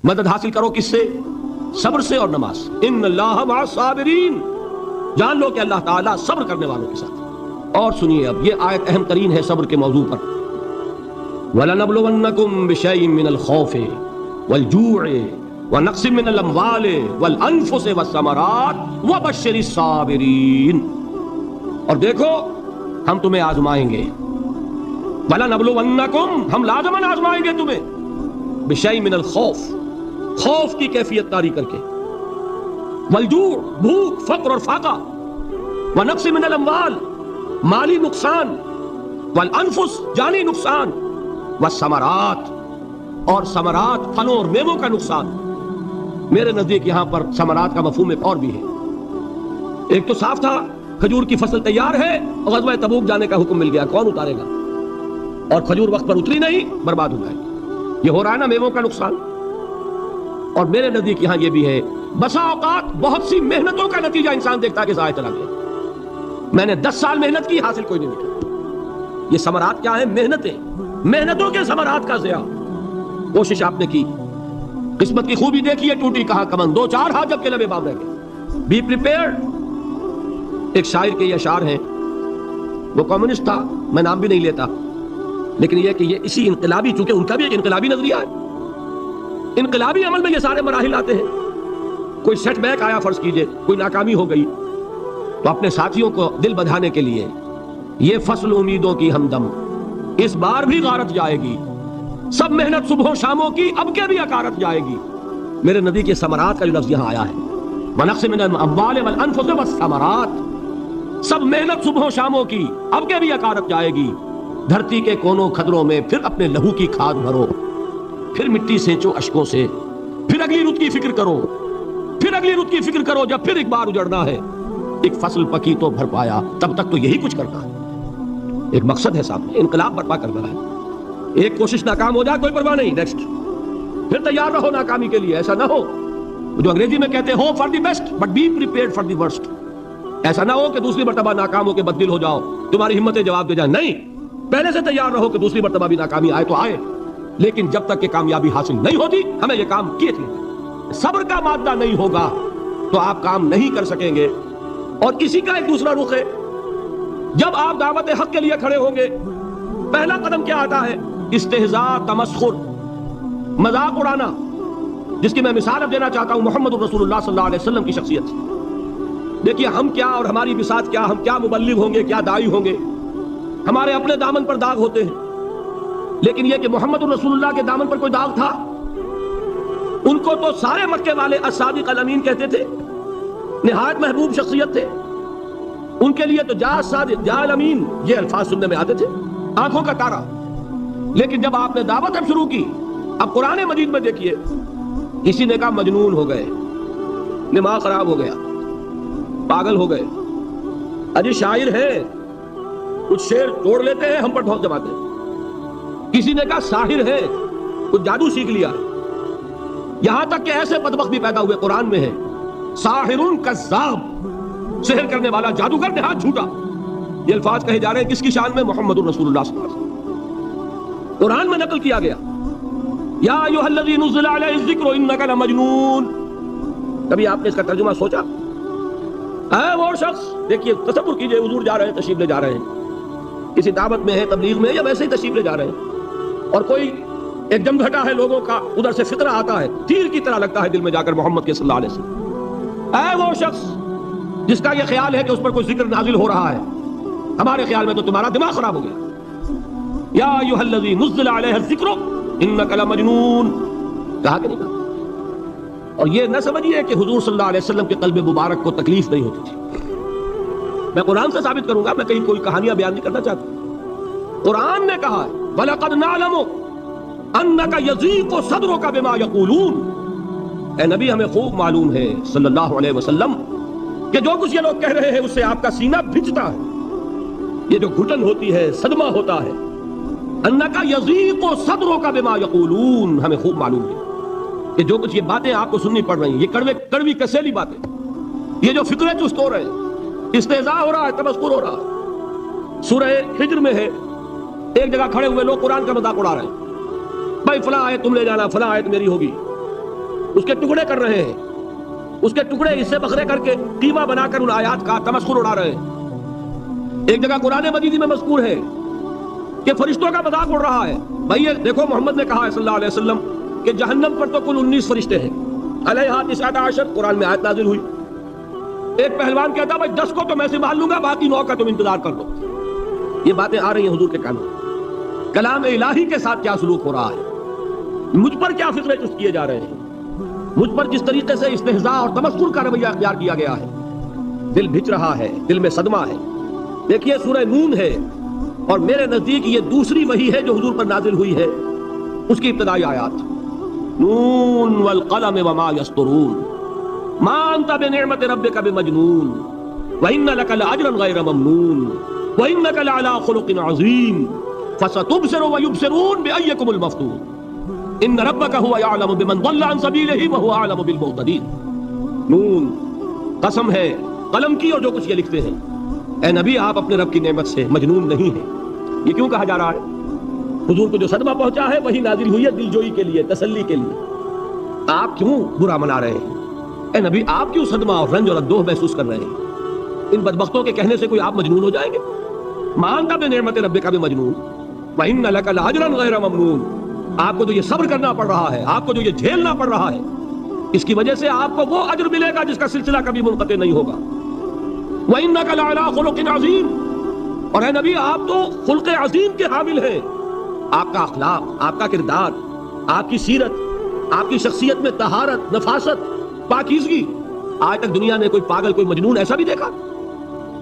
مدد حاصل کرو کس سے؟ صبر سے اور نماز سے۔ ان اللہ مع الصابرین، جان لو کہ اللہ تعالیٰ صبر کرنے والوں کے ساتھ۔ اور سنیے اب یہ آیت اہم ترین ہے صبر کے موضوع پر۔ وَلَنَبْلُوَنَّكُمْ بِشَيْءٍ مِّنَ الْخَوْفِ وَالْجُوعِ وَنَقْصٍ مِّنَ الْأَمْوَالِ وَالْأَنفُسِ وَالثَّمَرَاتِ وَبَشِّرِ الصَّابِرِينَ، اور دیکھو ہم تمہیں آزمائیں گے۔ وَلَنَبْلُوَنَّكُمْ، ہم لازماً آزمائیں گے تمہیں، بِشَيْءٍ مِّنَ الْخَوْفِ، خوف کی کیفیت طاری کر کے، والجوع، بھوک، فقر اور فاقہ، ونقص من الاموال، مالی نقصان، والانفس، جانی نقصان، والثمرات، اور ثمرات، پھلوں اور میووں کا نقصان۔ میرے نزدیک یہاں پر ثمرات کا مفہوم ایک اور بھی ہے۔ ایک تو صاف تھا کھجور کی فصل تیار ہے اور غزوہ تبوک جانے کا حکم مل گیا، کون اتارے گا؟ اور کھجور وقت پر اتری نہیں، برباد ہو جائے گی۔ یہ ہو رہا ہے نا میووں کا نقصان۔ اور میرے نزدیک یہاں یہ بھی ہے، بسا اوقات بہت سی محنتوں کا نتیجہ انسان دیکھتا ہے کہ ضائع چلا گیا، میں نے 10 سال محنت کی، حاصل کوئی نہیں نکلا۔ یہ ثمرات کیا ہیں؟ محنتیں، محنتوں کے ثمرات کا ضیاع۔ کوشش آپ نے کی، قسمت کی خوبی دیکھی ہے، ٹوٹی کہاں کمن، 2-4 ہاتھ جب کے لبے بام رہ گئے۔ Be prepared. ایک شاعر کے یہ اشعار ہیں، وہ کمیونسٹ تھا، میں نام بھی نہیں لیتا، لیکن یہ کہ یہ اسی انقلابی، چونکہ ان کا بھی ایک انقلابی نظریہ ہے، انقلابی عمل میں یہ سارے مراحل آتے ہیں۔ کوئی سیٹ بیک آیا، فرض کیجئے کوئی ناکامی ہو گئی، تو اپنے ساتھیوں کو دل بندھانے کے لیے یہ فصل امیدوں کی ہمدم اس بار بھی غارت جائے گی، سب محنت صبح و شاموں کی اب کے بھی اکارت جائے گی۔ میرے نزدیک یہ ثمرات کا جو لفظ یہاں آیا ہے، وَنَقْصٍ مِّنَ الْأَمْوَالِ وَالْأَنفُسِ وَالثَّمَرَاتِ، سب محنت صبح و شاموں کی اب کے بھی اکارت جائے گی۔ دھرتی کے کونوں خدروں میں پھر اپنے لہو کی کھاد بھرو، پھر مٹی سینچو اشکوں سے، پھر اگلی رت کی فکر کرو، پھر اگلی رت کی فکر کرو، جب پھر ایک بار اجڑنا ہے۔ ایک فصل پکی تو بھر پایا، تب تک تو یہی کچھ کرنا ہے۔ ایک مقصد ہے سامنے، انقلاب برپا کرنا ہے۔ ایک کوشش ناکام ہو جائے کوئی پرواہ نہیں، نیکسٹ، پھر تیار رہو ناکامی کے لیے۔ ایسا نہ ہو جو انگریزی میں کہتے ہیں hope for the best but be prepared for the worst. ایسا نہ ہو کہ دوسری مرتبہ ناکام ہو کے بددل ہو جاؤ، تمہاری ہمتیں جواب دے جائیں، نہیں، پہلے سے تیار رہو کہ دوسری مرتبہ بھی ناکامی آئے تو آئے، لیکن جب تک کہ کامیابی حاصل نہیں ہوتی ہمیں یہ کام کیے تھے۔ صبر کا مادہ نہیں ہوگا تو آپ کام نہیں کر سکیں گے۔ اور اسی کا ایک دوسرا رخ ہے، جب آپ دعوت حق کے لیے کھڑے ہوں گے، پہلا قدم کیا آتا ہے؟ استہزاء، تمسخر، مذاق اڑانا، جس کی میں مثال اب دینا چاہتا ہوں محمد رسول اللہ صلی اللہ علیہ وسلم کی شخصیت سے۔ دیکھیے ہم کیا اور ہماری بساط کیا، ہم کیا مبلغ ہوں گے، کیا داعی ہوں گے، ہمارے اپنے دامن پر داغ ہوتے ہیں، لیکن یہ کہ محمد رسول اللہ کے دامن پر کوئی داغ تھا؟ ان کو تو سارے مکے والے الصادق الامین کہتے تھے، نہایت محبوب شخصیت تھے، ان کے لیے تو جا صادق، جا الامین، یہ الفاظ سننے میں آتے تھے، آنکھوں کا تارا۔ لیکن جب آپ نے دعوت اب شروع کی، اب قرآن مجید میں دیکھیے، کسی نے کہا مجنون ہو گئے، دماغ خراب ہو گیا، پاگل ہو گئے، اجی شاعر ہے، کچھ شعر توڑ لیتے ہیں، ہم پر ڈھول جماتے ہیں۔ کسی نے کہا ساحر ہے، کچھ جادو سیکھ لیا ہے، یہاں تک کہ ایسے بدبخت بھی پیدا ہوئے، قرآن میں ہے ساحر کذاب، سحر کرنے والا جادوگر نہایت جھوٹا۔ یہ الفاظ کہے جا رہے ہیں کس کی شان میں؟ محمد رسول اللہ صلی اللہ علیہ وسلم۔ قرآن میں نقل کیا گیا، یا ایھا الذی نزل علیہ الذکر انک لمجنون۔ کبھی آپ نے اس کا ترجمہ سوچا؟ اے وہ شخص، دیکھیے تصور کیجئے، حضور جا رہے ہیں، تشریف لے جا رہے ہیں، کسی دعوت میں ہے، تبلیغ میں، یا ویسے ہی تشریف لے جا رہے ہیں، اور کوئی ایک جمگھٹا ہے لوگوں کا، ادھر سے فطرہ آتا ہے، تیر کی طرح لگتا ہے دل میں جا کر محمد کے صلی اللہ علیہ وسلم۔ اے وہ شخص جس کا یہ خیال ہے کہ اس پر کوئی ذکر نازل ہو رہا ہے، ہمارے خیال میں تو تمہارا دماغ خراب ہو گیا۔ یا ایھا الذی نزل علیہ الذکر انک لمجنون، کہا کہ نہیں کہا؟ اور یہ نہ سمجھیے کہ حضور صلی اللہ علیہ وسلم کے قلب مبارک کو تکلیف نہیں ہوتی تھی، میں قرآن سے ثابت کروں گا، میں کہیں کوئی کہانیاں بیان نہیں کرنا چاہتا۔ قرآن نے کہا ہے وَلَقَدْ نَعْلَمُ أَنَّكَ يَضِيقُ صَدْرُكَ بِمَا يَقُولُونَ، اے نبی ہمیں خوب معلوم ہے صلی اللہ علیہ وسلم کہ جو کچھ یہ لوگ کہہ رہے ہیں اس سے آپ کا سینہ بھجتا ہے، یہ جو گھٹن ہوتی ہے، صدمہ ہوتا ہے۔ أَنَّكَ يَضِيقُ صَدْرُكَ بِمَا يَقُولُونَ، ہمیں خوب معلوم ہے کہ جو کچھ یہ باتیں آپ کو سننی پڑ رہی ہیں، یہ کڑوی کسیلی باتیں، یہ جو فکرے چست ہو رہے ہیں، استہزاء ہو رہا ہے، تمسخر ہو رہا ہے۔ سورہ ہجر میں ہے، ایک جگہ کھڑے ہوئے لوگ قرآن کا مذاق اڑا رہے ہیں، بھائی فلاں آیت تم لے جانا، فلاں آیت میری ہوگی، اس کے ٹکڑے کر رہے ہیں، اس کے ٹکڑے حصے بکھرے کر کے قیمہ بنا کر ان آیات کا تمسخر اڑا رہے ہیں۔ ایک جگہ قرآن مجید میں مذکور ہے کہ فرشتوں کا مذاق اڑ رہا ہے۔ بھائی یہ دیکھو، محمد نے کہا ہے صلی اللہ علیہ وسلم کہ جہنم پر تو کل 19 فرشتے ہیں، علیہا 19 قرآن میں آیت نازل ہوئی۔ ایک پہلوان کہتا بھائی 10 کو تو میں سنبھال لوں گا، باقی 9 کا تم انتظار کر لو۔ یہ باتیں آ رہی ہیں حضور کے کانوں۔ کلام الہی کے ساتھ کیا سلوک ہو رہا ہے، مجھ پر کیا فکرے چست کیے جا رہے ہیں، مجھ پر جس طریقے سے استہزاء اور تمسخر کا رویہ اختیار کیا گیا ہے، دل بھچ رہا ہے، دل میں صدمہ ہے۔ دیکھیے سورہ نون ہے، اور میرے نزدیک یہ دوسری وحی ہے جو حضور پر نازل ہوئی ہے، اس کی ابتدائی آیات، نون والقلم وما یسطرون ما انت بنعمت ربک بمجنون وان لک لاجرا غیر ممنون وانک لعلی خلق عظیم فستبصر ویبصرون بأیکم المفتون ان ربک هو یعلم بمن ضل عن سبیلہ وهو اعلم بالمہتدین۔ نون، قسم ہے قلم کی اور جو کچھ یہ لکھتے ہیں۔ اے نبی آپ اپنے رب کی نعمت سے مجنون نہیں ہیں۔ یہ کیوں کہا جا رہا ہے؟ حضور کو جو صدمہ پہنچا ہے وہی نازل ہوئی ہے دل جوئی کے لیے، تسلی کے لیے۔ آپ کیوں برا منا رہے ہیں؟ اے نبی آپ کیوں صدمہ اور رنج اور اندوہ محسوس کر رہے ہیں؟ ان بدبختوں کے کہنے سے کوئی آپ مجنون ہو جائیں گے؟ مانتا بے نعمت ربک بمجنون وَإِنَّ لَكَ لَأَجْرًا غَيْرَ مَمْنُونٍ۔ آپ کو جو یہ صبر کرنا پڑ رہا ہے، آپ کو جو یہ جھیلنا پڑ رہا ہے، اس کی وجہ سے آپ کو وہ اجر ملے گا جس کا سلسلہ کبھی منقطع نہیں ہوگا۔ وَإِنَّكَ لَعَلَىٰ خُلُقٍ عَظِيمٍ، اور اے نبی آپ تو خلق عظیم کے حامل ہیں۔ آپ کا اخلاق، آپ کا کردار، آپ کی سیرت، آپ کی شخصیت میں طہارت، نفاست، پاکیزگی، آج تک دنیا نے کوئی پاگل، کوئی مجنون ایسا بھی دیکھا؟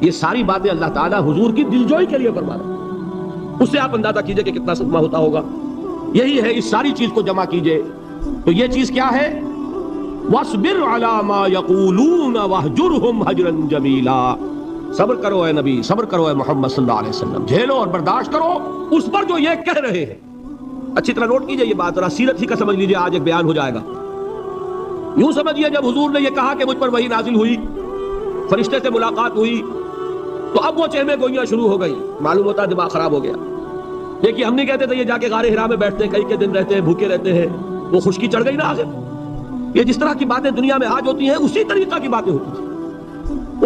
یہ ساری باتیں اللہ تعالیٰ حضور کی دلجوئی کے لیے فرما رہا ہے۔ اس سے آپ اندازہ کیجئے کہ کتنا صدمہ ہوتا ہوگا۔ یہی ہے، اس ساری چیز کو جمع کیجئے تو یہ چیز کیا ہے؟ وَاصْبِرْ عَلَىٰ مَا يَقُولُونَ وَاهْجُرْهُمْ هَجْرًا جَمِيلًا۔ صبر کرو اے نبی، صبر کرو اے محمد صلی اللہ علیہ وسلم، جھیلو اور برداشت کرو اس پر جو یہ کہہ رہے ہیں۔ اچھی طرح نوٹ کیجئے یہ بات، ذرا سیرت ہی کا سمجھ لیجئے، آج ایک بیان ہو جائے گا۔ یوں سمجھیے جب حضور نے یہ کہا کہ مجھ پر وحی نازل ہوئی، فرشتے سے ملاقات ہوئی، تو اب وہ چہمے گوئیاں شروع ہو گئی، معلوم ہوتا دماغ خراب ہو گیا۔ دیکھیے ہم نہیں کہتے تھے یہ جا کے غار حرا میں بیٹھتے ہیں، کئی کے دن رہتے ہیں، بھوکے رہتے ہیں، وہ خشکی چڑھ گئی نا آخر۔ یہ جس طرح کی باتیں دنیا میں آج ہوتی ہیں اسی طریقہ کی باتیں ہوتی تھیں۔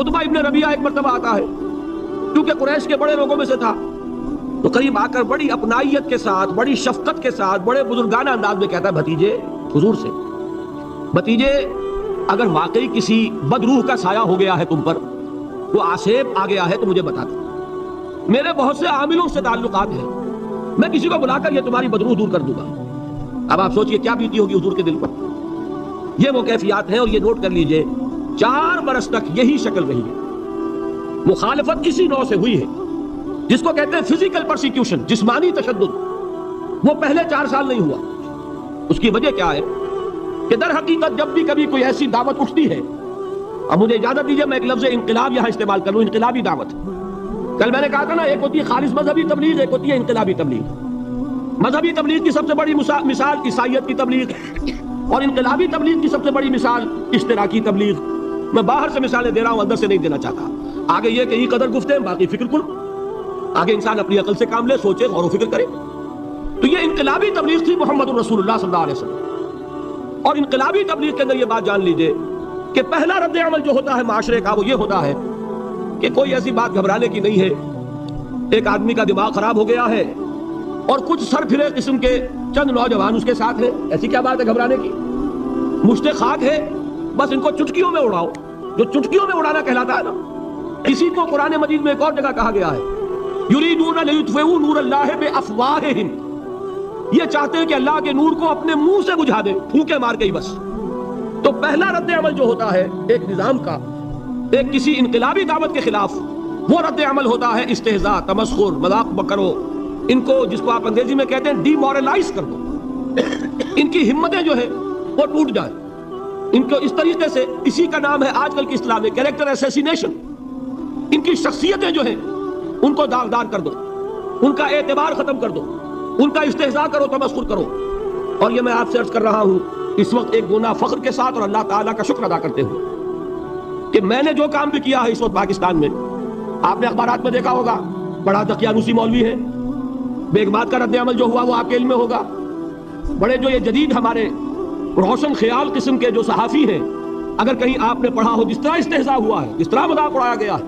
عتبہ ابن ربیعہ ایک مرتبہ آتا ہے، کیونکہ قریش کے بڑے لوگوں میں سے تھا، تو قریب آ کر بڑی اپنائیت کے ساتھ، بڑی شفقت کے ساتھ، بڑے بزرگانہ انداز میں کہتا ہے بھتیجے، حضور سے، بھتیجے اگر واقعی کسی بدروح کا سایہ ہو گیا ہے تم پر، وہ آسیب آ گیا ہے تو مجھے بتا دو، میرے بہت سے عاملوں سے تعلقات ہیں، میں کسی کو بلا کر یہ تمہاری بدروح دور کر دوں گا۔ اب آپ سوچئے کیا بیتی ہوگی حضور کے دل پر۔ یہ وہ کیفیات ہیں، اور یہ نوٹ کر لیجئے 4 برس تک یہی شکل رہی ہے۔ مخالفت اسی نوع سے ہوئی ہے جس کو کہتے ہیں فزیکل پرسیکیوشن، جسمانی تشدد، وہ پہلے 4 سال نہیں ہوا۔ اس کی وجہ کیا ہے کہ در حقیقت جب بھی کبھی کوئی ایسی دعوت اٹھتی ہے، اب مجھے اجازت دیجئے میں ایک لفظ انقلاب یہاں استعمال کر لوں، انقلابی دعوت۔ کل میں نے کہا تھا نا، ایک ہوتی ہے خالص مذہبی تبلیغ، ایک ہوتی ہے انقلابی تبلیغ۔ مذہبی تبلیغ کی سب سے بڑی مثال عیسائیت کی تبلیغ، اور انقلابی تبلیغ کی سب سے بڑی مثال اشتراکی تبلیغ۔ میں باہر سے مثالیں دے رہا ہوں، اندر سے نہیں دینا چاہتا۔ آگے یہ کہ یہ قدر گفتیں، باقی فکر کن، آگے انسان اپنی عقل سے کام لے، سوچے، غور و فکر کرے۔ تو یہ انقلابی تبلیغ تھی محمد رسول اللہ صلی اللہ علیہ وسلم۔ اور انقلابی تبلیغ کے اندر یہ بات جان لیجئے کہ پہلا رد عمل جو ہوتا ہے معاشرے کا، وہ یہ ہوتا ہے کہ کوئی ایسی بات گھبرانے کی نہیں ہے، ایک آدمی کا دماغ خراب ہو گیا ہے اور کچھ سر پھرے قسم کے چند نوجوان اس کے ساتھ ہیں، ایسی کیا بات ہے گھبرانے کی؟ مشت خاک ہے، بس ان کو چٹکیوں میں اڑاؤ، جو چٹکیوں میں اڑانا کہلاتا ہے نا۔ اسی کو قرآن مجید میں ایک اور جگہ کہا گیا ہے، یریدون لیطفئوا نور اللہ بافواہہم، یہ چاہتے ہیں کہ اللہ کے نور کو اپنے منہ سے بجھا دیں، پھونکے مار کے ہی بس۔ تو پہلا رد عمل جو ہوتا ہے ایک نظام کا، ایک کسی انقلابی دعوت کے خلاف، وہ رد عمل ہوتا ہے استہزاء، تمسخر، مذاق کرو، ان کو جس کو آپ انگریزی میں کہتے ہیں ڈی مورلائز کر دو، ان کی ہمتیں جو ہے وہ ٹوٹ جائیں، ان کو اس طریقے سے، اسی کا نام ہے آج کل کی اسلام میں کیریکٹر اسیسینیشن۔ ان کی شخصیتیں جو ہیں ان کو داغدار کر دو، ان کا اعتبار ختم کر دو، ان کا استہزاء کرو، تمسخر کرو۔ اور یہ میں آپ سے عرض کر رہا ہوں اس وقت ایک گناہ فخر کے ساتھ اور اللہ تعالیٰ کا شکر ادا کرتے ہوئے کہ میں نے جو کام بھی کیا ہے اس وقت پاکستان میں، آپ نے اخبارات میں دیکھا ہوگا، بڑا دقیانوسی مولوی ہے، بیگ بات کا رد عمل جو ہوا وہ آپ کے علم میں ہوگا، بڑے جو یہ جدید ہمارے روشن خیال قسم کے جو صحافی ہیں، اگر کہیں آپ نے پڑھا ہو جس طرح استہزاء ہوا ہے، جس طرح مذاق اڑایا گیا ہے،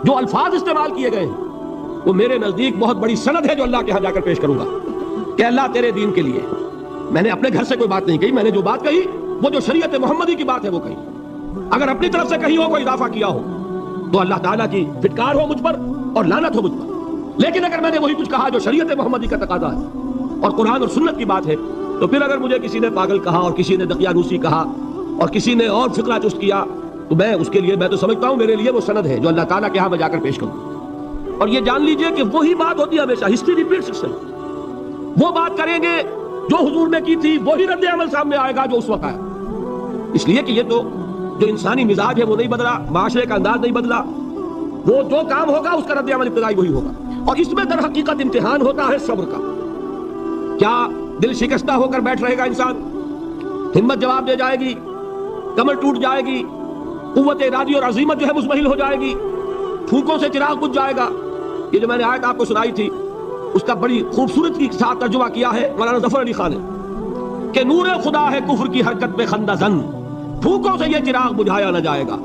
جو الفاظ استعمال کیے گئے ہیں، وہ میرے نزدیک بہت بڑی سند ہے جو اللہ کے ہاں جا کر پیش کروں گا کہ اللہ تیرے دین کے لیے۔ میں نے اپنے گھر سے کوئی بات نہیں کہی، میں نے جو بات کہی وہ جو شریعت محمدی کی بات ہے وہ کہی۔ اگر اپنی طرف سے کہیں ہو کوئی اضافہ کیا ہو تو اللہ تعالیٰ کی پھٹکار ہو مجھ پر اور لعنت ہو مجھ پر، لیکن اگر میں نے وہی کچھ کہا جو شریعت محمدی کا تقاضا ہے اور قرآن اور سنت کی بات ہے، تو پھر اگر مجھے کسی نے پاگل کہا اور کسی نے دقیانوسی کہا اور کسی نے اور فقرہ چست کیا تو میں اس کے لیے، میں تو سمجھتا ہوں میرے لیے وہ سند ہے جو اللہ تعالیٰ کے ہاں میں جا کر پیش کروں۔ اور یہ جان لیجئے کہ وہی بات ہوتی ہے ہمیشہ، ہسٹری ریپیٹس اٹسیلف۔ وہ بات کریں گے جو حضور نے کی تھی، وہی رد عمل سامنے آئے گا جو اس وقت آیا۔ اس لیے کہ یہ تو جو انسانی مزاج ہے وہ نہیں بدلا، معاشرے کا انداز نہیں بدلا، وہ جو کام ہوگا اس کا رد عمل ابتدائی وہی ہوگا۔ اور اس میں در حقیقت امتحان ہوتا ہے صبر کا۔ کیا دل شکستہ ہو کر بیٹھ رہے گا انسان؟ ہمت جواب دے جائے گی، کمر ٹوٹ جائے گی، قوت ارادی اور عزیمت جو ہے مزمحل ہو جائے گی، پھونکوں سے چراغ بجھ جائے گا۔ یہ جو میں نے آیت آپ کو سنائی تھی اس کا بڑی خوبصورت کے ساتھ ترجمہ کیا ہے مولانا ظفر علی خان نے کہ نور خدا ہے کفر کی حرکت میں خندہ زن، پھونکوں سے یہ چراغ بجھایا نہ جائے گا۔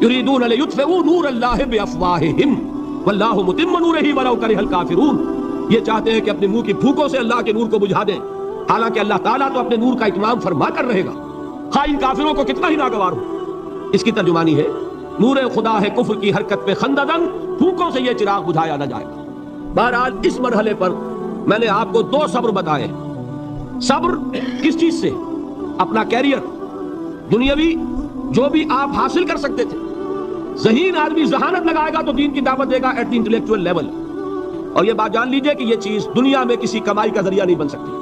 یریدون لیطفئوا نور اللہ بافواہہم واللہ متم نورہ ولو کرہ الکافرون۔ یہ چاہتے ہیں کہ اپنے منہ کی پھونکوں سے اللہ کے نور کو بجھا دیں، حالانکہ اللہ تعالیٰ تو اپنے نور کا اتمام فرما کر رہے گا، خواہ ان کافروں کو کتنا ہی ناگوار ہو۔ اس کی ترجمانی ہے نور خدا ہے کفر کی حرکت پہ خندہ زن، پھونکوں سے یہ چراغ بجھایا نہ جائے گا۔ بہرحال اس مرحلے پر میں نے آپ کو دو صبر بتائے۔ صبر کس چیز سے؟ اپنا کیریئر دنیاوی جو بھی آپ حاصل کر سکتے تھے، ذہین آدمی ذہانت لگائے گا تو دین کی دعوت دے گا ایٹ دی انٹلیکچوئل لیول۔ اور یہ بات جان لیجئے کہ یہ چیز دنیا میں کسی کمائی کا ذریعہ نہیں بن سکتی،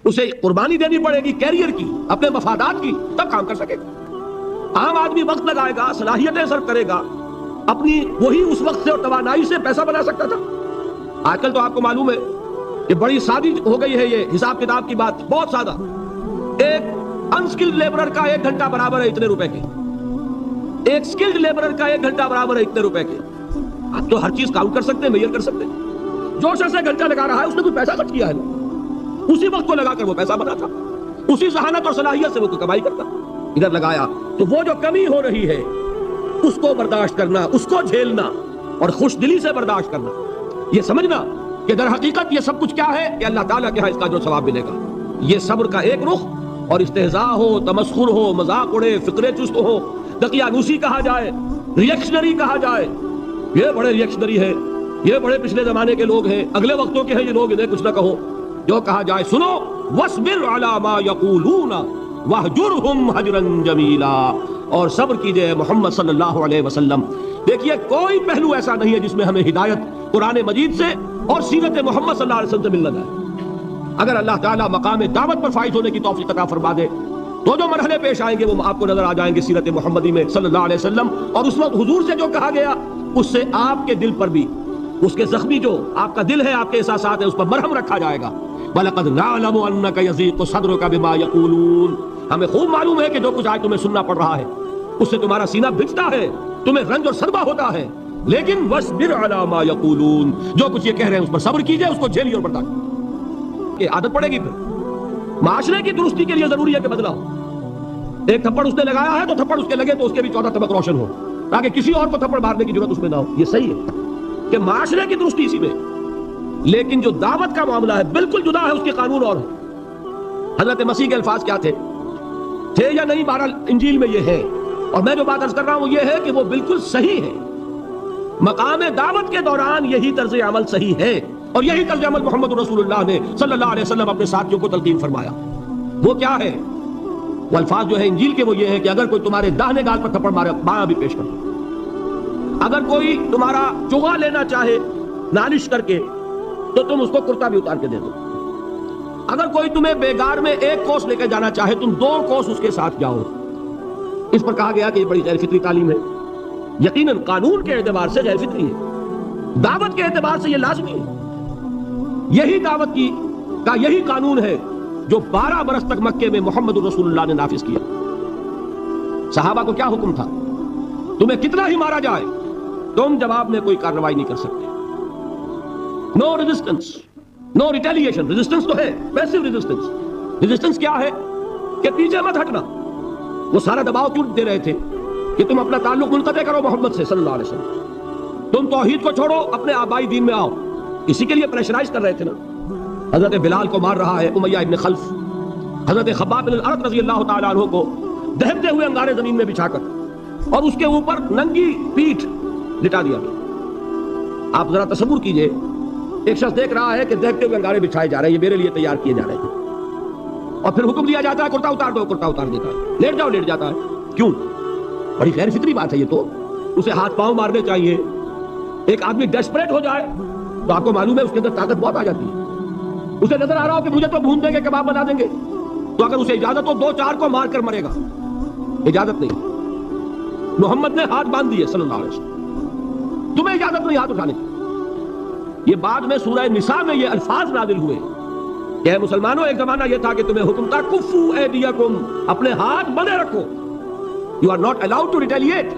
اسے قربانی دینی پڑے گی کیریئر کی، اپنے مفادات کی، تب کام کر سکے گا۔ عام آدمی وقت لگائے گا، صلاحیتیں صرف کرے گا، اپنی وہی اس وقت سے اور توانائی سے پیسہ بنا سکتا تھا۔ آج کل تو آپ کو معلوم ہے کہ بڑی سادی ہو گئی ہے یہ حساب کتاب کی بات، بہت سادہ۔ ایک انسکلڈ لیبرر کا 1 گھنٹہ برابر ہے اتنے روپے کے، ایک سکلڈ لیبرر کا 1 گھنٹہ برابر ہے اتنے روپے کے۔ آپ تو ہر چیز کاؤنٹ کر سکتے ہیں، میئر کر سکتے ہیں۔ جو شخص 1 گھنٹہ لگا رہا ہے اس نے کوئی پیسہ خرچ کیا ہے، اسی وقت کو لگا کر وہ پیسہ بنا تھا، اسی ذہانت اور صلاحیت سے وہ کوئی کمائی کرتا، ادھر لگایا۔ تو وہ جو کمی ہو رہی ہے اس کو برداشت کرنا، اس کو جھیلنا اور خوش دلی سے برداشت کرنا، یہ سمجھنا کہ در حقیقت یہ سب کچھ کیا ہے کہ اللہ تعالیٰ کے ہاں اس کا جو ثواب ملے گا۔ یہ صبر کا ایک رخ، اور استہزاء ہو، تمسخر ہو، مذاق اڑے، فقرے چست ہو، دقیانوسی کہا جائے، ریئیکشنری کہا جائے، یہ بڑے ریئیکشنری ہیں، یہ بڑے پچھلے زمانے کے لوگ ہیں، اگلے وقتوں کے ہیں یہ لوگ، انہیں کچھ نہ کہو، جو کہا جائے سنو۔ وَاصْبِرْ عَلَىٰ مَا يَقُولُونَ وَاهْجُرْهُمْ هَجْرًا جَمِيلًا، اور صبر کیجئے محمد صلی اللہ علیہ وسلم۔ دیکھیے کوئی پہلو ایسا نہیں ہے جس میں ہمیں ہدایت قرآن مجید سے اور سیرت محمد صلی اللہ علیہ وسلم سے ملنا جائے۔ اگر اللہ تعالیٰ مقام دعوت پر فائز ہونے کی توفیق عطا فرما دے تو جو مرحلے پیش آئیں گے وہ آپ کو نظر آ جائیں گے سیرت محمدی میں صلی اللہ علیہ وسلم، اور اس وقت حضور سے جو کہا گیا اس سے آپ کے دل پر بھی، اس کے زخمی جو آپ کا دل ہے، آپ کے احساسات ہیں، اس پر مرہم رکھا جائے گا۔ وَلَقَدْ نَعْلَمُ أَنَّكَ يَضِيقُ صَدْرُكَ بِمَا يَقُولُونَ، ہمیں خوب معلوم ہے کہ جو کچھ آج تمہیں سننا پڑ رہا ہے اس سے تمہارا سینہ بھجتا ہے، تمہیں رنج اور صدمہ ہوتا ہے، لیکن وَاصْبِرْ عَلَىٰ مَا يَقُولُونَ، جو کچھ یہ کہہ رہے ہیں اس پر صبر کیجئے، اس کو جھیلیے اور برداشت۔ یہ عادت پڑے گی، پھر معاشرے کی درستی کے لیے ضروری ہے کہ بدلا ہو۔ ایک تھپڑ اس نے لگایا ہے تو تھپڑ اس کے لگے تو اس کے بھی 14 طبق روشن ہو، تاکہ کسی اور کو تھپڑ مارنے کی ضرورت اس میں نہ ہو۔ یہ صحیح ہے کہ معاشرے کی درستی اسی میں، لیکن جو دعوت کا معاملہ ہے بالکل جدا ہے، اس کے قانون اور ہے۔ حضرت مسیح کے الفاظ کیا تھے یا نہیں، بہرحال انجیل میں یہ ہے، اور میں جو بات عرض کر رہا ہوں یہ ہے کہ وہ بالکل صحیح ہے۔ مقام دعوت کے دوران یہی طرز عمل صحیح ہے، اور یہی طرز عمل محمد رسول اللہ نے صلی اللہ علیہ وسلم اپنے ساتھیوں کو تلقین فرمایا۔ وہ کیا ہے؟ وہ الفاظ جو ہے انجیل کے وہ یہ ہے کہ اگر کوئی تمہارے داہنے گال پر تھپڑ مارے بایاں بھی پیش کرو، اگر کوئی تمہارا چغا لینا چاہے نالش کر کے تو تم اس کو کرتا بھی اتار کے دے دو، اگر کوئی تمہیں بیگار میں 1 کوس لے کے جانا چاہے تم 2 کوس اس کے ساتھ جاؤ۔ اس پر کہا گیا کہ یہ بڑی غیر فطری تعلیم ہے، یقیناً قانون کے اعتبار سے غیر فطری ہے، دعوت کے اعتبار سے یہ لازمی ہے۔ یہی دعوت کا یہی قانون ہے جو 12 برس تک مکے میں محمد رسول اللہ نے نافذ کیا۔ صحابہ کو کیا حکم تھا؟ تمہیں کتنا ہی مارا جائے تم جواب میں کوئی کارروائی نہیں کر سکتے، نو ریزسٹنس، نو ریٹیلیشن۔ ریزسٹنس تو ہے، پیسو ریزسٹنس۔ ریزسٹنس کیا ہے؟ کہ پیچھے مت ہٹنا. وہ سارا دباؤ کیوں دے رہے تھے کہ تم اپنا تعلق منقطع کرو محمد سے صلی اللہ علیہ وسلم, تم توحید کو چھوڑو, اپنے آبائی دین میں آؤ. اسی کے لیے پریشرائز کر رہے تھے نا. حضرت بلال کو مار رہا ہے امیہ ابن خلف, حضرت خباب بن الارت رضی اللہ تعالیٰ عنہ کو دہتے ہوئے انگارے زمین میں بچھا کر اور اس کے اوپر ننگی پیٹھ لٹا دیا گیا. آپ ذرا تصور کیجئے, ایک شخص دیکھ رہا ہے کہ دہتے ہوئے انگارے بچھائے جا رہے ہیں, یہ میرے لیے تیار کیے جا رہے ہیں, اور پھر حکم دیا جاتا ہے کرتا اتار دو, کرتا اتار دیتا ہے, لیٹ جاؤ, لیٹ جاتا ہے. کیوں؟ بڑی غیر فطری بات ہے یہ تو. اسے ہاتھ پاؤں مارنے چاہیے. ایک آدمی ڈیسپریٹ ہو جائے تو آپ کو معلوم ہے اس کے اندر طاقت بہت آ جاتی ہے. اسے نظر آ رہا ہو کہ مجھے تو بھون دیں گے, کباب بنا دیں گے, تو اگر اسے اجازت ہو 2-4 کو مار کر مرے گا. اجازت نہیں. محمد نے ہاتھ باندھ دیے صلی اللہ علیہ وسلم, تمہیں اجازت نہیں ہاتھ اٹھانے کی. یہ بعد میں سورہ نساء میں یہ الفاظ نازل ہوئے کہ اے مسلمانوں, ایک زمانہ یہ تھا کہ تمہیں حکم تھا کفو ایدیکم, اپنے ہاتھ بندے رکھو. You are not allowed to retaliate.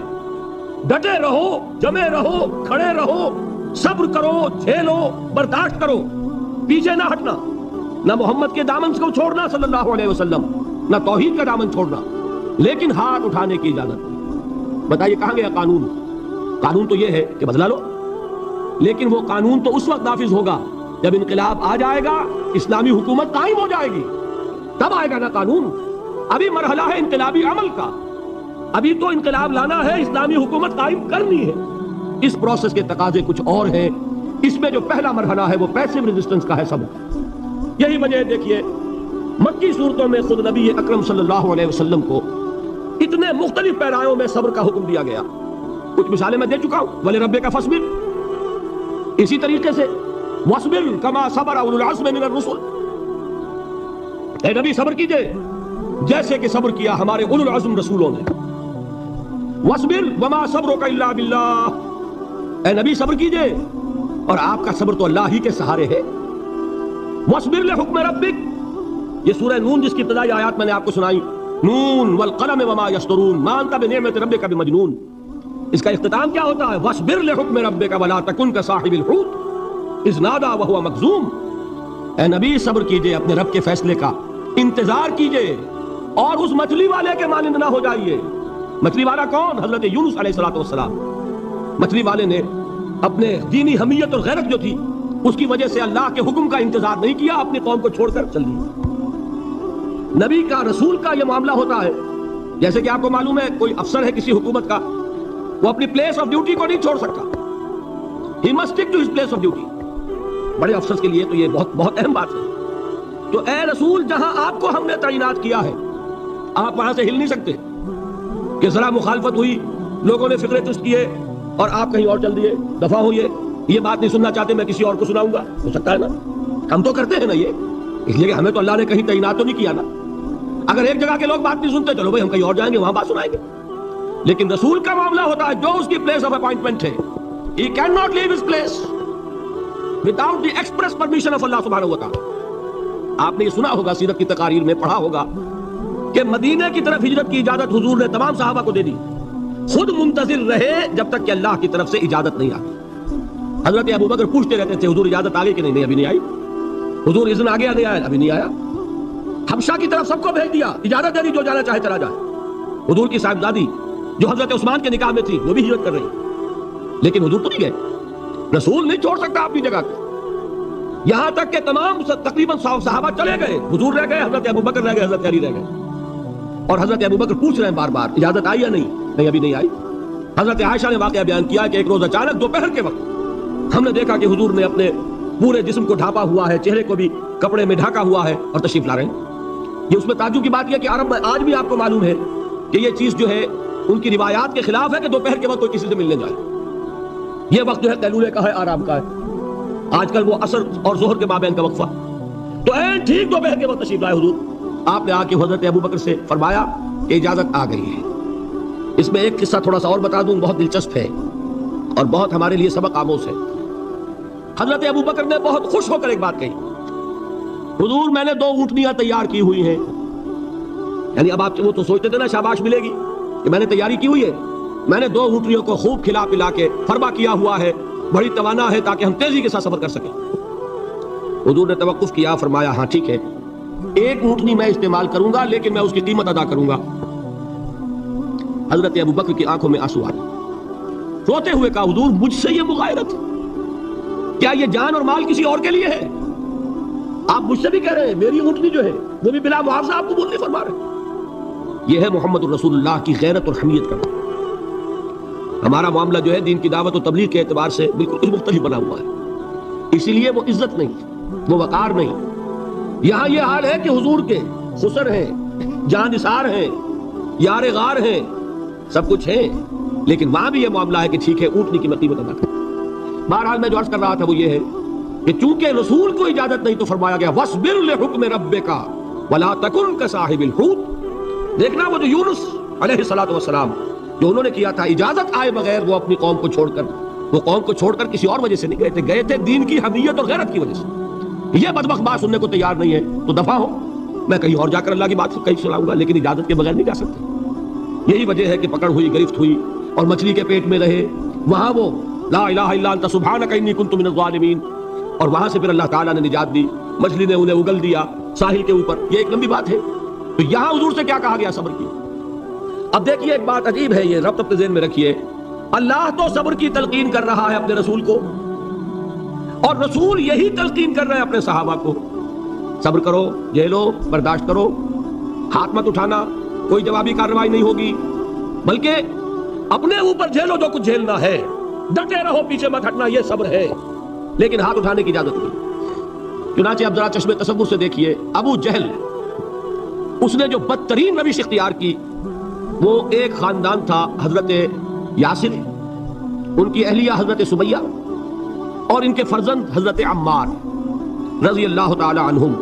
ڈٹے رہو, جمے رہو, کھڑے رہو, صبر کرو, جھیلو, برداشت کرو, پیچھے نہ ہٹنا. نہ محمد کے دامن کو چھوڑنا صلی اللہ علیہ وسلم, نہ توحید کا دامن چھوڑنا, لیکن ہاتھ اٹھانے کی اجازت. بتائیے کہاں گیا قانون؟ قانون تو یہ ہے کہ بدلا لو, لیکن وہ قانون تو اس وقت نافذ ہوگا جب انقلاب آ جائے گا, اسلامی حکومت قائم ہو جائے گی, تب آئے گا نا قانون. ابھی مرحلہ ہے انقلابی عمل کا, ابھی تو انقلاب لانا ہے, اسلامی حکومت قائم کرنی ہے. اس پروسیس کے تقاضے کچھ اور ہیں. اس میں جو پہلا مرحلہ ہے وہ پیسو ریزسٹنس کا ہے صبر. یہی وجہ دیکھیے مکی صورتوں میں خود نبی اکرم صلی اللہ علیہ وسلم کو اتنے مختلف پیرایوں میں صبر کا حکم دیا گیا. کچھ مثالیں میں دے چکا ہوں. وَلِرَبِّكَ فَاصْبِرْ, اسی طریقے سے وَاصْبِرْ كَمَا صَبَرَ أُولُو الْعَزْمِ مِنَ الرُّسُلِ, اے نبی صبر کیجئے جیسے کہ صبر کیا ہمارے اولو العزم رسولوں نے. وَاصْبِرْ وَمَا صَبْرُكَ إِلَّا بِاللَّهِ, اے نبی صبر کیجئے اور آپ کا صبر تو اللہ ہی کے سہارے ہے. وَاصْبِرْ لِحُکْمِ رَبِّكَ, یہ سورہ نون جس کی ابتدائی آیات میں نے آپ کو سنائی, نون والقلم وما يسطرون ما انت بنعمت ربك بمجنون. اس کا اختتام کیا ہوتا ہے؟ وَاصْبِرْ لِحُکْمِ رَبِّكَ وَلَا تَكُنْ كَصَاحِبِ الْحُوتِ إِذْ نَادَىٰ وَهُوَ مَكْظُومٌ, اے نبی صبر کیجئے اپنے رب کے فیصلے کا, انتظار کیجئے اور اس مچھلی والے کے مانند نہ ہو جائیے. مچھلی والا کون؟ حضرت یونس علیہ السلام. مچھلی والے نے اپنے دینی حمیت اور غیرت جو تھی اس کی وجہ سے اللہ کے حکم کا انتظار نہیں کیا, اپنی قوم کو چھوڑ کر چل دی. نبی کا, رسول کا یہ معاملہ ہوتا ہے. جیسے کہ آپ کو معلوم ہے کوئی افسر ہے کسی حکومت کا, وہ اپنی پلیس آف ڈیوٹی کو نہیں چھوڑ سکتا. He must stick to his place of duty. بڑے افسر کے لیے تو یہ بہت بہت اہم بات ہے. تو اے رسول, جہاں آپ کو ہم نے تعینات کیا ہے آپ وہاں سے ہل نہیں سکتے. کہ ذرا مخالفت ہوئی, لوگوں نے فکرے تست کیے اور آپ کہیں اور چل دیے, دفع ہوئے, یہ بات نہیں سننا چاہتے, میں کسی اور کو سناؤں گا. ہو سکتا ہے نا, ہم تو کرتے ہیں نا یہ, اس لیے کہ ہمیں تو اللہ نے کہیں تعینات تو نہیں کیا نا. اگر ایک جگہ کے لوگ بات نہیں سنتے, چلو بھائی ہم کہیں اور جائیں گے, وہاں بات سنائیں گے. لیکن رسول کا معاملہ ہوتا ہے جو اس کی پلیس آف اپوائنٹمنٹ ہے, he cannot leave his place without the express permission of Allah سبحانہ و تعالی. آپ نے یہ سنا ہوگا, سیرت کی تقاریر میں پڑھا ہوگا کہ مدینے کی طرف ہجرت کی اجازت حضور نے تمام صحابہ کو دے دی, خود منتظر رہے جب تک کہ اللہ کی طرف سے اجازت نہیں آتی. حضرت ابوبکر پوچھتے رہتے تھے حضور اجازت آ گئی کہ نہیں؟ ابھی نہیں آئی. حضور اذن آ گیا؟ نہیں آیا, ابھی نہیں آیا. حبشہ کی طرف سب کو بھیج دیا, اجازت دے دی جو جانا چاہے چلا جائے. حضور کی صاحبزادی جو حضرت عثمان کے نکاح میں تھی وہ بھی ہجرت کر رہی, لیکن حضور تو نہیں گئے. رسول نہیں چھوڑ سکتا اپنی جگہ کو. یہاں تک کہ تمام تقریباً صحابہ چلے گئے, حضور رہ گئے, حضرت ابوبکر رہ گئے, حضرت علی رہ گئے. اور حضرت ابوبکر پوچھ رہے ہیں بار بار اجازت آئی یا نہیں؟ نہیں, ابھی نہیں آئی. حضرت عائشہ نے واقعہ بیان کیا کہ ایک روز اچانک دوپہر کے وقت ہم نے دیکھا کہ حضور نے اپنے پورے جسم کو ڈھانپا ہوا ہے, چہرے کو بھی کپڑے میں ڈھانکا ہوا ہے اور تشریف لا رہے ہیں. یہ اس میں تعجب کی بات یہ کہ عرب میں آج بھی آپ کو معلوم ہے کہ یہ چیز جو ہے ان کی روایات کے خلاف ہے کہ دوپہر کے وقت کوئی کسی سے ملنے جائے. یہ وقت جو ہے قیلولے کا ہے, آرام کا ہے. آج کل وہ عصر اور ظہر کے مابین کا وقفہ. تو ٹھیک دوپہر کے وقت تشریف لائے حضور. آپ نے آ کے حضرت ابوبکر سے فرمایا کہ اجازت آ گئی ہے. اس میں ایک قصہ تھوڑا سا اور بتا دوں, بہت دلچسپ ہے اور بہت ہمارے لیے سبق آموز ہے. حضرت ابوبکر نے بہت خوش ہو کر ایک بات کہی, حضور میں نے 2 اونٹنیاں تیار کی ہوئی ہیں. یعنی اب آپ وہ تو سوچتے تھے نا شاباش ملے گی کہ میں نے تیاری کی ہوئی ہے, میں نے 2 اونٹنیوں کو خوب کھلا پلا کے فربا کیا ہوا ہے, بڑی توانا ہے تاکہ ہم تیزی کے ساتھ سفر کر سکیں. حضور نے توقف کیا, فرمایا ہاں ٹھیک ہے, ایک اونٹنی میں استعمال کروں گا لیکن میں اس کی قیمت ادا کروں گا۔ حضرت ابو بکر کی آنکھوں میں آنسو آئے، روتے ہوئے کہا حضور مجھ سے یہ مغایرت، کیا یہ جان اور مال کسی اور کے لیے ہے؟ آپ مجھ سے بھی کہہ رہے ہیں میری اونٹنی جو ہے وہ بھی بلا معاوضہ آپ کو بولنے فرما رہے ہیں۔ یہ ہے محمد الرسول اللہ کی غیرت اور حمیت کا۔ ہمارا معاملہ جو ہے دین کی دعوت و تبلیغ کے اعتبار سے بالکل مختلف بنا ہوا ہے، اسی لیے وہ عزت نہیں، وہ وقار نہیں۔ یہاں یہ حال ہے کہ حضور کے خسر ہیں، جان نثار ہیں، یار غار ہیں، سب کچھ ہیں، لیکن وہاں بھی یہ معاملہ ہے کہ ٹھیک ہے اونٹنی کی قیمت ادا کریں۔ بہرحال میں جو عرض کر رہا تھا وہ یہ ہے کہ چونکہ رسول کو اجازت نہیں تو فرمایا گیا وَاصْبِرْ لِحُکْمِ رَبِّكَ وَلَا تَكُنْ كَصَاحِبِ الْحُوتِ۔ دیکھنا وہ جو یونس علیہ السلام جو انہوں نے کیا تھا، اجازت آئے بغیر وہ اپنی قوم کو چھوڑ کر، وہ قوم کو چھوڑ کر کسی اور وجہ سے نہیں گئے تھے دین کی حمیت اور غیرت کی وجہ سے۔ یہ بدبخت بات سننے کو تیار نہیں ہے تو دفع ہو، میں کہیں اور جا کر اللہ کی بات کہیں سناؤں گا، لیکن اجازت کے بغیر نہیں جا سکتے۔ یہی وجہ ہے کہ پکڑ ہوئی، گرفت ہوئی اور مچھلی کے پیٹ میں رہے، وہاں وہ لا الہ الا انت سبحانک انی کنت من الظالمین، اور وہاں سے پھر اللہ تعالیٰ نے نجات دی، مچھلی نے انہیں اگل دیا ساحل کے اوپر۔ یہ ایک لمبی بات ہے، تو یہاں حضور سے کیا کہا گیا؟ صبر کی۔ اب دیکھیے ایک بات عجیب ہے، یہ ربط اپنے ذہن میں رکھیے، اللہ تو صبر کی تلقین کر رہا ہے اپنے رسول کو، اور رسول یہی تلقین کر رہے ہیں اپنے صحابہ کو، صبر کرو، جھیلو، برداشت کرو، ہاتھ مت اٹھانا، کوئی جوابی کارروائی نہیں ہوگی، بلکہ اپنے اوپر جھیلو جو کچھ جھیلنا ہے، ڈٹے رہو، پیچھے مت ہٹنا، یہ صبر ہے، لیکن ہاتھ اٹھانے کی اجازت نہیں۔ چنانچہ اب ذرا چشم تصور سے دیکھیے، ابو جہل اس نے جو بدترین روش اختیار کی، وہ ایک خاندان تھا حضرت یاسر، ان کی اہلیہ حضرت سمیہ، اور ان کے فرزند حضرت عمار رضی اللہ تعالی عنہم۔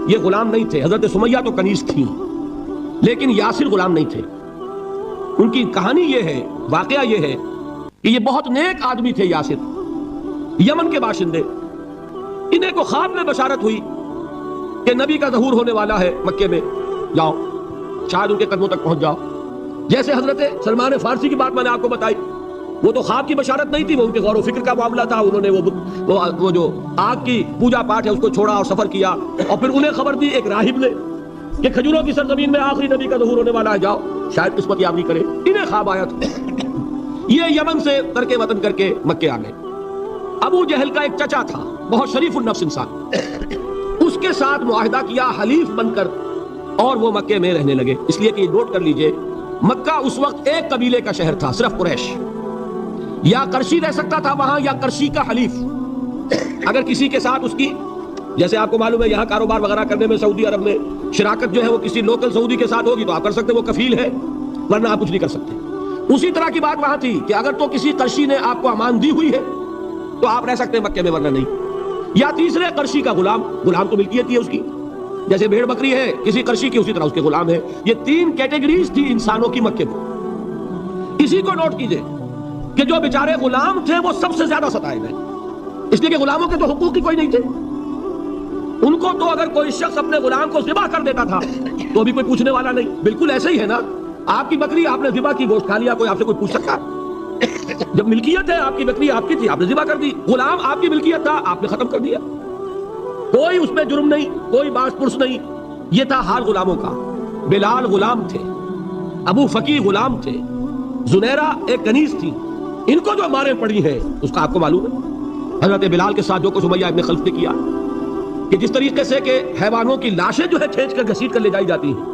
یہ غلام نہیں تھے، حضرت سمیہ تو کنیز تھیں لیکن یاسر غلام نہیں تھے۔ ان کی کہانی یہ ہے، واقعہ یہ ہے کہ یہ بہت نیک آدمی تھے یاسر، یمن کے باشندے۔ انہیں کو خواب میں بشارت ہوئی کہ نبی کا ظہور ہونے والا ہے مکے میں، جاؤ شاید ان کے قدموں تک پہنچ جاؤ۔ جیسے حضرت سلمان فارسی کی بات میں نے آپ کو بتائی، وہ تو خواب کی بشارت نہیں تھی، وہ ان کے غور و فکر کا معاملہ تھا۔ انہوں نے وہ جو آگ کی پوجا پاٹ ہے اس کو چھوڑا اور سفر کیا، اور پھر انہیں خبر دی ایک راہب نے کہ کھجوروں کی سرزمین میں آخری نبی کا ظہور ہونے والا ہے، جاؤ شاید قسمت یابی کرے۔ انہیں خواب آیا تھا، یہ یمن سے ترک وطن کر کے مکے آ گئے۔ ابو جہل کا ایک چچا تھا، بہت شریف النفس انسان، اس کے ساتھ معاہدہ کیا حلیف بن کر، اور وہ مکے میں رہنے لگے۔ اس لیے کہ یہ نوٹ کر لیجئے، مکہ اس وقت ایک قبیلے کا شہر تھا، صرف قریش۔ یا قرشی رہ سکتا تھا وہاں، یا قرشی کا حلیف۔ اگر کسی کے ساتھ اس کی، جیسے آپ کو معلوم ہے یہاں کاروبار وغیرہ کرنے میں سعودی عرب میں شراکت جو ہے وہ کسی لوکل سعودی کے ساتھ ہوگی تو آپ کر سکتے، وہ کفیل ہے، ورنہ آپ کچھ نہیں کر سکتے۔ اسی طرح کی بات وہاں تھی کہ اگر تو کسی قرشی نے آپ کو امان دی ہوئی ہے تو آپ رہ سکتے ہیں مکے میں، ورنہ نہیں۔ یا تیسرے قرشی کا غلام تو ملکیت ہی ہے اس کی، جیسے بھیڑ بکری ہے کسی قرشی کی، اسی طرح اس کے غلام ہے۔ یہ تین کیٹیگریز تھی انسانوں کی مکے میں۔ اسی کو نوٹ کیجئے کہ جو بیچارے غلام تھے وہ سب سے زیادہ ستائے گئے، اس لیے کہ غلاموں کے تو حقوق ہی کوئی نہیں تھے۔ ان کو تو اگر کوئی شخص اپنے غلام کو ذبح کر دیتا تھا تو بھی کوئی پوچھنے والا نہیں۔ بالکل ایسے ہی ہے نا، آپ کی بکری آپ نے ذبح کی، گوشت کھا لیا، کوئی آپ سے کوئی پوچھ سکتا؟ جب ملکیت ہے، آپ کی بکری آپ کی تھی، آپ نے ذبح کر دی۔ غلام آپ کی ملکیت تھا، آپ نے ختم کر دیا، کوئی اس میں جرم نہیں، کوئی باس پرس نہیں۔ یہ تھا حال غلاموں کا۔ بلال غلام تھے، ابو فقی غلام تھے، زنیرہ ایک کنیز تھی۔ ان کو جو ماریں پڑی ہیں اس کا آپ کو معلوم ہے، حضرت بلال کے ساتھ جو کچھ امیہ ابن خلف نے کیا، کہ جس طریقے سے کہ حیوانوں کی لاشیں جو ہے کھینچ کر گھسیٹ کر لے جائی جاتی ہیں،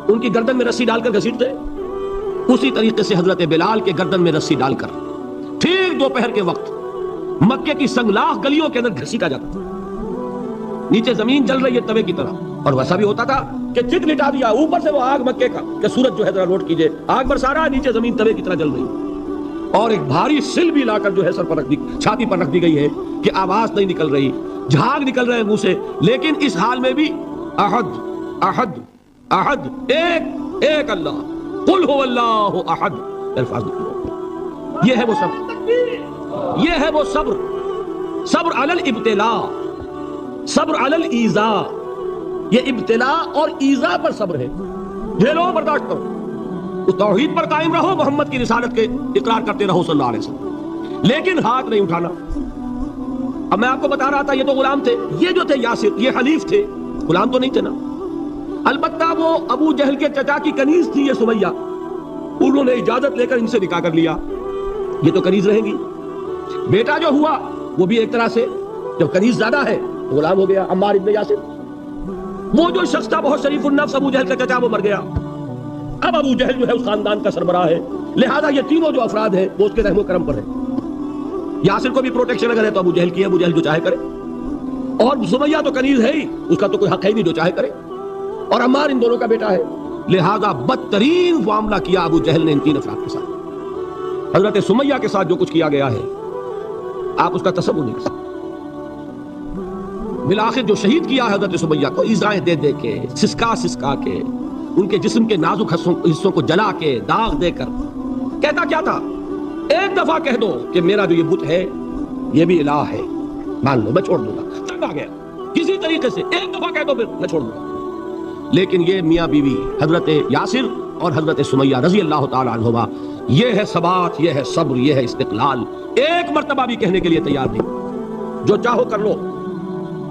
ان کی گردن میں رسی ڈال کر گھسیٹتے، اسی طریقے سے حضرت بلال کے گردن میں رسی ڈال کر ٹھیک دوپہر کے وقت مکے کی سنگلاخ گلیوں کے اندر گھسیٹا جاتا تھا۔ نیچے زمین جل رہی ہے توے کی طرح، اور ویسا بھی ہوتا تھا کہ چت لٹا دیا، اوپر سے وہ آگ مکے کا کہ سورج جو ہے ذرا نوٹ کیجئے، آگ برسا رہا ہے، نیچے زمین توے کی طرح جل رہی ہے، اور ایک بھاری سل بھی لا کر جو ہے سر پر رکھ دی، چھاتی پر رکھ دی گئی ہے کہ آواز نہیں نکل رہی، جھاگ نکل رہے ہیں منہ سے، لیکن اس حال میں بھی احد احد احد، ایک ایک اللہ، قل هو اللہ احد، الفاظ نکلے۔ یہ ہے وہ صبر، یہ ہے وہ صبر، صبر علی الابتلاء، صبر علی الایذاء۔ یہ ابتلاء اور ایذاء پر صبر ہے، جھیلو، برداشت کرو، اس توحید پر قائم رہو، محمد کی رسالت کے اقرار کرتے رہو صلی اللہ علیہ وسلم، لیکن ہاتھ نہیں اٹھانا۔ اب میں آپ کو بتا رہا تھا یہ تو غلام تھے، یہ جو تھے یاسر، یہ حلیف تھے، غلام تو نہیں تھے نا. البتہ وہ ابو جہل کے چچا کی کنیز تھی یہ سمیہ, انہوں نے اجازت لے کر ان سے نکاح کر لیا, یہ تو کنیز رہیں گی. بیٹا جو ہوا وہ بھی ایک طرح سے جب کنیز زیادہ ہے تو غلام ہو گیا, عمار ابن یاسر. وہ جو شخص تھا بہت شریف النفس ابو جہل کا چچا, وہ مر گیا. اب ابو جہل جو ہے اس خاندان کا سربراہ ہے, لہذا یہ تینوں جو افراد ہیں وہ اس کے رحم و کرم پر ہیں. یاسر کو بھی پروٹیکشن اگر ہے تو ابو جہل کی ہے, ابو جہل جو چاہے کرے, اور سمیہ تو کنیز ہے ہی, اس کا تو کوئی حق ہے نہیں, جو چاہے کرے. اور عمار ان دونوں کا بیٹا ہے, لہذا بدترین معاملہ کیا ابو جہل نے ان تین افراد کے ساتھ. حضرت سمیہ کے ساتھ جو کچھ کیا گیا ہے آپ اس کا تصور نہیں کر سکتے. بالآخر جو شہید کیا حضرت سمیہ کو ایذائیں دے دے کے, سسکا سسکا کے, ان کے جسم کے نازک حصوں کو جلا کے, داغ دے کر. کہتا کیا تھا, ایک دفعہ کہہ دو کہ میرا جو یہ بت ہے یہ بھی الہ ہے, مان لو میں چھوڑ دوں گا. تنگ آ گیا, کسی طریقے سے ایک دفعہ کہہ دو پھر میں چھوڑ دوں گا. لیکن یہ میاں بیوی حضرت یاسر اور حضرت سمیہ رضی اللہ تعالی عنہما, یہ ہے ثبات, یہ ہے صبر, یہ ہے استقلال. ایک مرتبہ بھی کہنے کے لیے تیار نہیں, جو چاہو کر لو,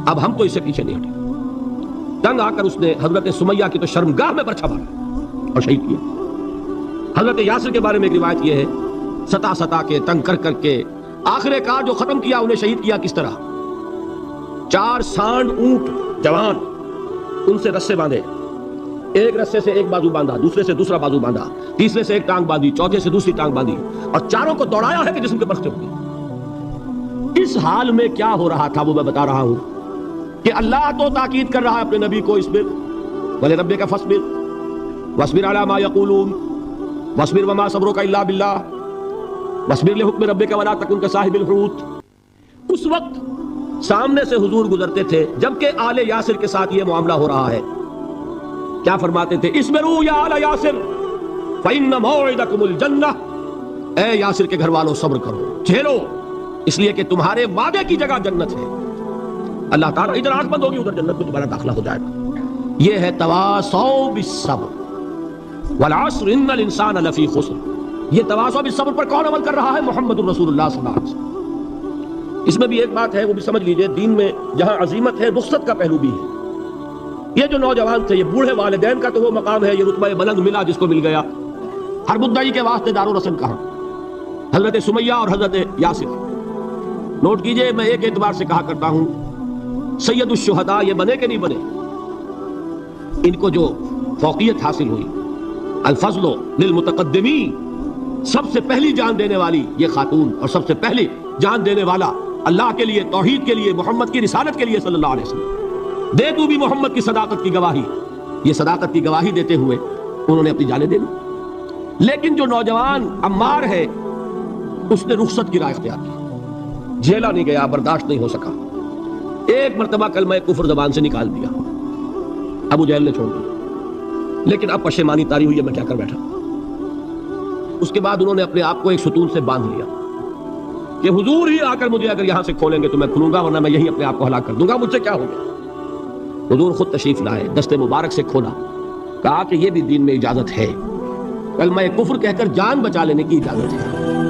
اب ہم تو اس سے پیچھے نہیں ہٹے. تنگ آ کر اس نے حضرت سمیہ کی تو شرمگاہ میں برچھا مارا اور شہید کیا. حضرت یاسر کے بارے میں ایک روایت یہ ہے, ستا ستا کے, تنگ کر کر کے, آخر کار جو ختم کیا انہیں شہید کیا کس طرح. 4 سانڈ اونٹ جوان, ان سے رسے باندھے, ایک رسے سے ایک بازو باندھا, دوسرے سے دوسرا بازو باندھا, تیسرے سے ایک ٹانگ باندھی, چوتھے سے دوسری ٹانگ باندھی, اور چاروں کو دوڑایا ہے کہ جسم کے برستے ہوئے. اس حال میں کیا ہو رہا تھا وہ میں بتا رہا ہوں کہ اللہ تو تاکید کر رہا ہے اپنے نبی کو, اصبر ولربک فاصبر واصبر علی ما یقولون واصبر وما صبرک الا باللہ واصبر لحکم ربک ولا تکن کصاحب الحوت. اس وقت سامنے سے حضور گزرتے تھے جبکہ آل یاسر کے ساتھ یہ معاملہ ہو رہا ہے. کیا فرماتے تھے, اصبروا یا آل یاسر فإن موعدکم الجنہ, اے یاسر کے گھر والوں صبر کرو, جھیلو, اس لیے کہ تمہارے وعدے کی جگہ جنت ہے. اللہ تعالیٰ ادھر آنکھ بند ہوگی ادھر جنت میں تمہارا داخلہ ہو جائے گا. یہ ہے تواصوا بالصبر والعصر ان الانسان لفی خسر. یہ تواصوا بالصبر پر کون عمل کر رہا ہے؟ محمد الرسول اللہ صلی اللہ علیہ وسلم. اس میں بھی ایک بات ہے وہ بھی سمجھ لیجئے, دین میں جہاں عظیمت ہے رخصت کا پہلو بھی ہے. یہ جو نوجوان تھے, یہ بوڑھے والدین کا تو وہ مقام ہے, یہ رتبہ بلند ملا جس کو مل گیا. ہر مدعی کے واسطے دار و رسن کہاں, حضرت سمیہ اور حضرت یاسر. نوٹ کیجئے, میں ایک اعتبار سے کہا کرتا ہوں, سید الشہداء یہ بنے کہ نہیں بنے, ان کو جو فوقیت حاصل ہوئی, الفضل للمتقدمین, سب سے پہلی جان دینے والی یہ خاتون, اور سب سے پہلی جان دینے والا اللہ کے لیے, توحید کے لیے, محمد کی رسالت کے لیے صلی اللہ علیہ وسلم. دے تو بھی محمد کی صداقت کی گواہی. یہ صداقت کی گواہی دیتے ہوئے انہوں نے اپنی جانیں دے دی. لیکن جو نوجوان عمار ہے اس نے رخصت کی راہ اختیار کی, جھیلا نہیں گیا, برداشت نہیں ہو سکا. ایک مرتبہ کلمہ کفر زبان سے نکال دیا, ابو جہل نے چھوڑ دیا, لیکن اب پشیمانی طاری ہوئی ہے میں کیا کر بیٹھا. اس کے بعد انہوں نے اپنے آپ کو ایک ستون سے باندھ لیا کہ حضور ہی آ کر مجھے اگر یہاں سے کھولیں گے تو میں کھلوں گا, ورنہ میں یہی اپنے آپ کو ہلاک کر دوں گا, مجھ سے کیا ہو گیا. حضور خود تشریف لائے, دست مبارک سے کھولا, کہا کہ یہ بھی دین میں اجازت ہے, کلمہ کفر کہہ کر جان بچا لینے کی اجازت ہے.